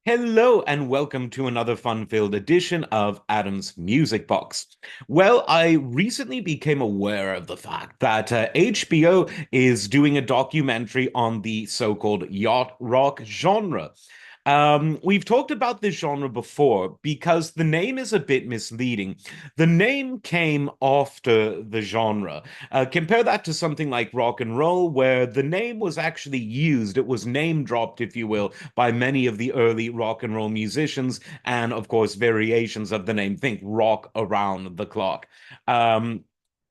Hello and welcome to another fun-filled edition of Adam's Music Box. Well, I recently became aware of the fact that HBO is doing a documentary on the so-called yacht rock genre. We've talked about this genre before because the name is a bit misleading. The name came after the genre. Compare that to something like rock and roll, where the name was actually used. It was name dropped, if you will, by many of the early rock and roll musicians, and of course, variations of the name. Think rock around the clock. Um,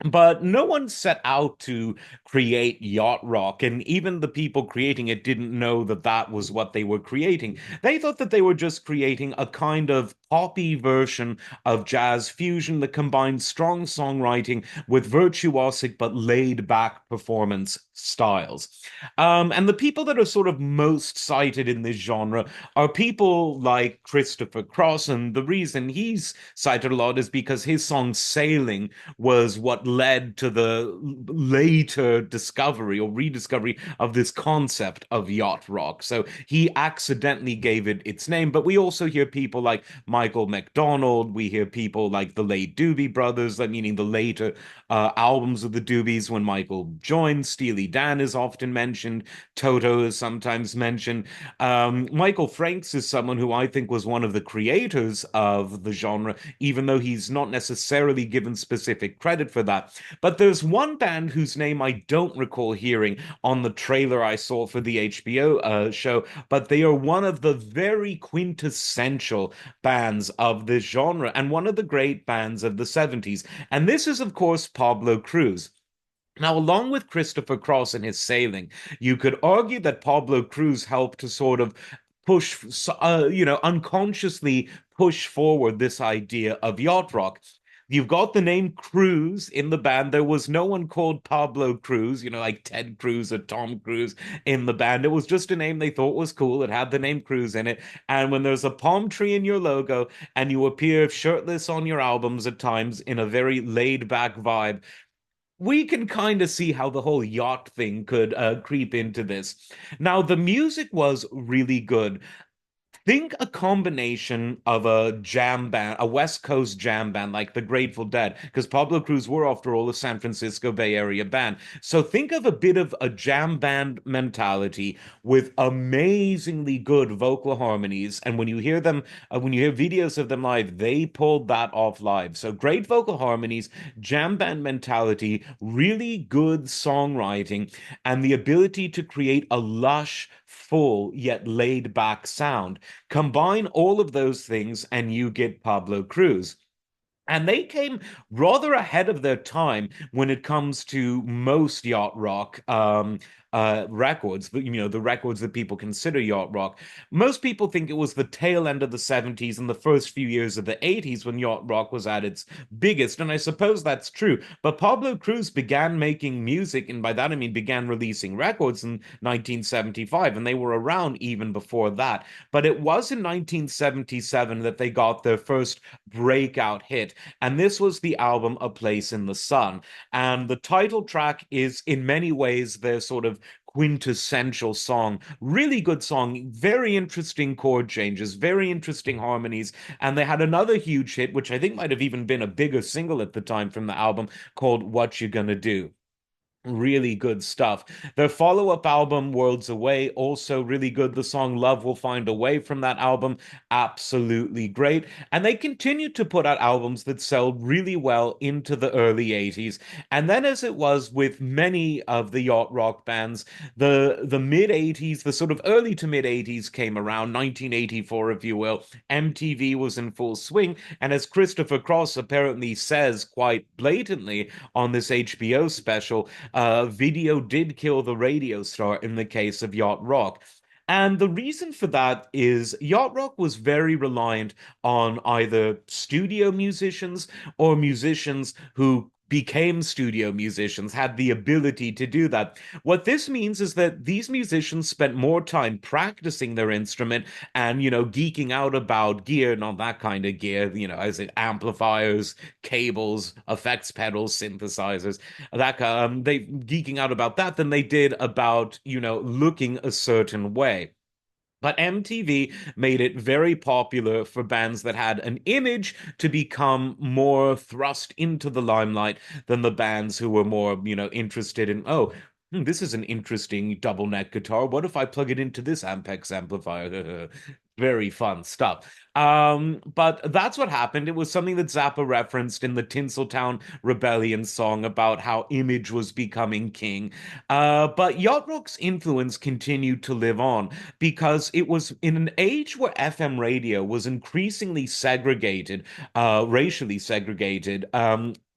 but no one set out to create yacht rock, and even the people creating it didn't know that that was what they were creating. They thought that they were just creating a kind of poppy version of jazz fusion that combined strong songwriting with virtuosic but laid back performance styles. And the people that are sort of most cited in this genre are people like Christopher Cross. And the reason he's cited a lot is because his song Sailing was what led to the later discovery or rediscovery of this concept of yacht rock. So he accidentally gave it its name. But we also hear people like Michael McDonald. We hear people like the late Doobie Brothers, meaning the later albums of the Doobies when Michael joined. Steely Dan is often mentioned. Toto is sometimes mentioned. Michael Franks is someone who I think was one of the creators of the genre, even though he's not necessarily given specific credit for that. But there's one band whose name I don't recall hearing on the trailer I saw for the HBO show, but they are one of the very quintessential bands of this genre and one of the great bands of the 70s. And this is, of course, Pablo Cruz. Now, along with Christopher Cross and his sailing, you could argue that Pablo Cruz helped to sort of unconsciously push forward this idea of yacht rock. You've got the name Cruz in the band. There was no one called Pablo Cruz, like Ted Cruz or Tom Cruise in the band. It was just a name they thought was cool. It had the name Cruz in it. And when there's a palm tree in your logo and you appear shirtless on your albums at times in a very laid back vibe, we can kind of see how the whole yacht thing could creep into this. Now, the music was really good. Think a combination of a jam band, a West Coast jam band like the Grateful Dead, because Pablo Cruz were, after all, a San Francisco Bay Area band. So think of a bit of a jam band mentality with amazingly good vocal harmonies. And when you hear them, when you hear videos of them live, they pulled that off live. So great vocal harmonies, jam band mentality, really good songwriting, and the ability to create a lush, full yet laid back sound. Combine all of those things, and you get Pablo Cruz. And they came rather ahead of their time when it comes to most yacht rock records, but the records that people consider yacht rock. Most people think it was the tail end of the 70s and the first few years of the 80s when yacht rock was at its biggest. And I suppose that's true. But Pablo Cruz began making music, and by that I mean began releasing records in 1975, and they were around even before that. But it was in 1977 that they got their first breakout hit, and this was the album A Place in the Sun. And the title track is, in many ways, their sort of quintessential song. Really good song, very interesting chord changes, very interesting harmonies. And they had another huge hit, which I think might have even been a bigger single at the time from the album, called What You Gonna Do. Really good stuff. Their follow-up album, Worlds Away, also really good. The song Love Will Find a Way from that album, absolutely great. And they continued to put out albums that sell really well into the early 80s. And then, as it was with many of the yacht rock bands, the mid 80s, the sort of early to mid 80s came around, 1984, if you will. MTV was in full swing. And as Christopher Cross apparently says quite blatantly on this HBO special, video did kill the radio star in the case of yacht rock. And the reason for that is yacht rock was very reliant on either studio musicians or musicians who became studio musicians, had the ability to do that. What this means is that these musicians spent more time practicing their instrument and, geeking out about gear, not that kind of gear, as in amplifiers, cables, effects pedals, synthesizers, that they geeking out about that than they did about looking a certain way. But MTV made it very popular for bands that had an image to become more thrust into the limelight than the bands who were more, interested in, oh, this is an interesting double neck guitar. What if I plug it into this Ampex amplifier? Very fun stuff. But that's what happened. It was something that Zappa referenced in the Tinseltown Rebellion song about how image was becoming king. But yacht rock's influence continued to live on because it was in an age where FM radio was increasingly segregated, racially segregated.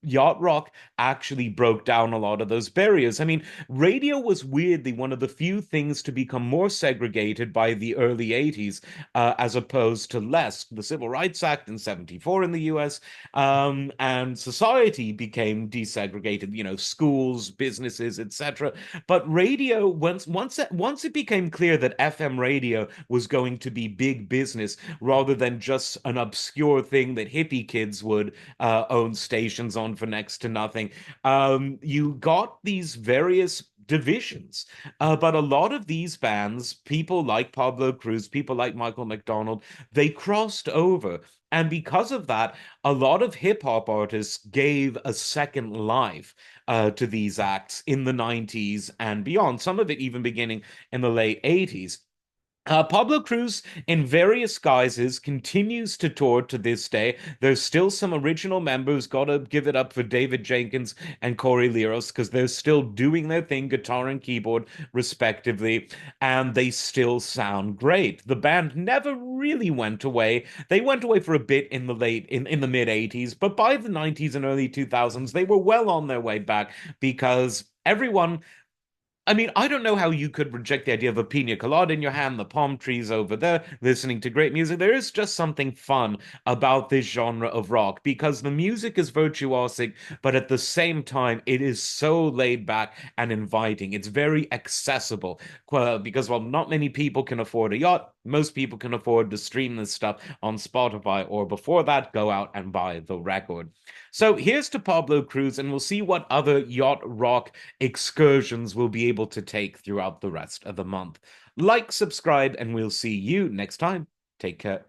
Yacht rock actually broke down a lot of those barriers. I mean, radio was weirdly one of the few things to become more segregated by the early 80s, as opposed to less. The Civil Rights Act in 74 in the US, and society became desegregated, schools, businesses, etc. But radio, once it became clear that FM radio was going to be big business rather than just an obscure thing that hippie kids would own stations on for next to nothing, you got these various divisions. But a lot of these bands, people like Pablo Cruz, people like Michael McDonald, they crossed over. And because of that, a lot of hip hop artists gave a second life to these acts in the 90s and beyond, some of it even beginning in the late 80s. Pablo Cruz, in various guises, continues to tour to this day. There's still some original members. Gotta give it up for David Jenkins and Corey Liros because they're still doing their thing, guitar and keyboard, respectively, and they still sound great. The band never really went away. They went away for a bit in in the mid 80s, but by the 90s and early 2000s, they were well on their way back because everyone, I mean, I don't know how you could reject the idea of a pina colada in your hand, the palm trees over there, listening to great music. There is just something fun about this genre of rock because the music is virtuosic, but at the same time, it is so laid back and inviting. It's very accessible because while not many people can afford a yacht, most people can afford to stream this stuff on Spotify or before that, go out and buy the record. So here's to Pablo Cruz, and we'll see what other yacht rock excursions we'll be able to take throughout the rest of the month. Like, subscribe, and we'll see you next time. Take care.